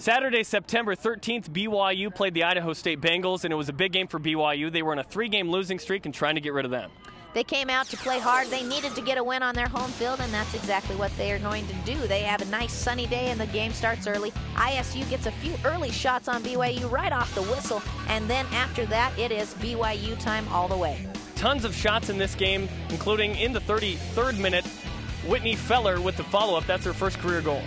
Saturday, September 13th, BYU played the Idaho State Bengals, and it was a big game for BYU. They were on a 3-game losing streak and trying to get rid of them. They came out to play hard. They needed to get a win on their home field, and that's exactly what they are going to do. They have a nice sunny day, and the game starts early. ISU gets a few early shots on BYU right off the whistle, and then after that, it is BYU time all the way. Tons of shots in this game, including in the 33rd minute, Whitney Feller with the follow-up. That's her first career goal.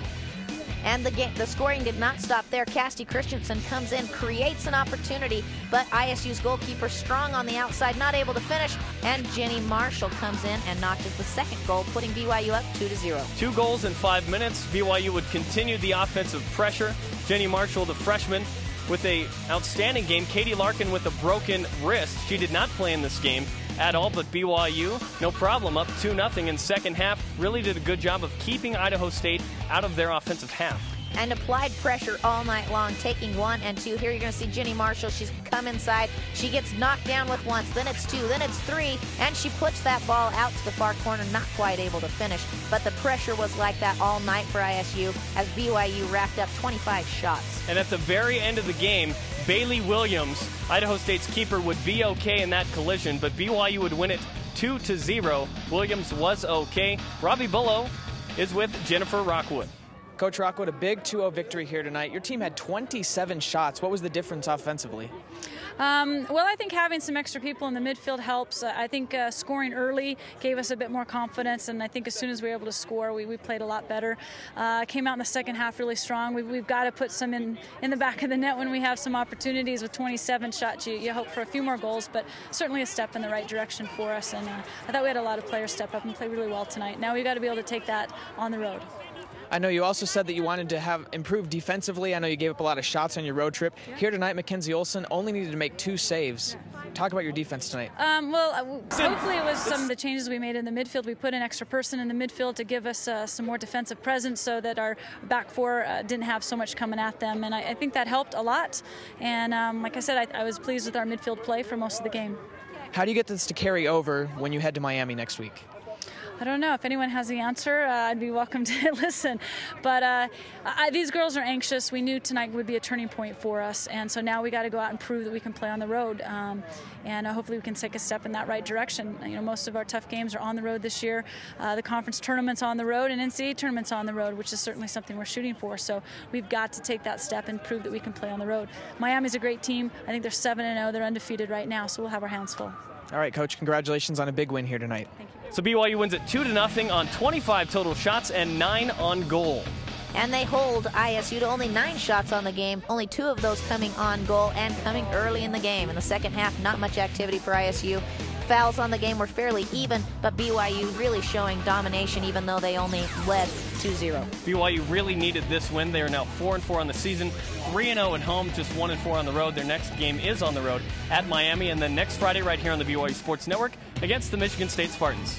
And the scoring did not stop there. Casty Christensen comes in, creates an opportunity, but ISU's goalkeeper strong on the outside, not able to finish, and Jenny Marshall comes in and notches the second goal, putting BYU up 2-0. 2 goals in 5 minutes. BYU would continue the offensive pressure. Jenny Marshall, the freshman, with an outstanding game. Katie Larkin with a broken wrist. She did not play in this game at all, but BYU, no problem, up 2-0 in second half. Really did a good job of keeping Idaho State out of their offensive half. And applied pressure all night long, taking 1 and 2. Here you're going to see Jenny Marshall. She's come inside. She gets knocked down with once, then it's 2, then it's 3, and she puts that ball out to the far corner, not quite able to finish. But the pressure was like that all night for ISU as BYU racked up 25 shots. And at the very end of the game, Bailey Williams, Idaho State's keeper, would be okay in that collision, but BYU would win it 2-0. Williams was okay. Robbie Bullough is with Jennifer Rockwood. Coach Rockwood, a big 2-0 victory here tonight. Your team had 27 shots. What was the difference offensively? Well, I think having some extra people in the midfield helps. I think scoring early gave us a bit more confidence, and I think as soon as we were able to score, we played a lot better. Came out in the second half really strong. We've got to put some in the back of the net when we have some opportunities. With 27 shots, you hope for a few more goals, but certainly a step in the right direction for us. And I thought we had a lot of players step up and play really well tonight. Now we've got to be able to take that on the road. I know you also said that you wanted to have improved defensively. I know you gave up a lot of shots on your road trip. Yeah. Here tonight, Mackenzie Olsen only needed to make 2 saves. Talk about your defense tonight. Hopefully it was some of the changes we made in the midfield. We put an extra person in the midfield to give us some more defensive presence so that our back four didn't have so much coming at them. And I think that helped a lot. And like I said, I was pleased with our midfield play for most of the game. How do you get this to carry over when you head to Miami next week? I don't know. If anyone has the answer, I'd be welcome to listen. But these girls are anxious. We knew tonight would be a turning point for us, and so now we got to go out and prove that we can play on the road. And hopefully we can take a step in that right direction. You know, most of our tough games are on the road this year. The conference tournament's on the road, and NCAA tournament's on the road, which is certainly something we're shooting for. So we've got to take that step and prove that we can play on the road. Miami's a great team. I think they're 7-0. They're undefeated right now, so we'll have our hands full. All right, Coach, congratulations on a big win here tonight. Thank you. So BYU wins it 2-0 on 25 total shots and 9 on goal. And they hold ISU to only 9 shots on the game, only 2 of those coming on goal and coming early in the game. In the second half, not much activity for ISU. Fouls on the game were fairly even, but BYU really showing domination even though they only led 2-0. BYU really needed this win. They are now 4-4 on the season, 3-0 at home, just 1-4 on the road. Their next game is on the road at Miami, and then next Friday right here on the BYU Sports Network against the Michigan State Spartans.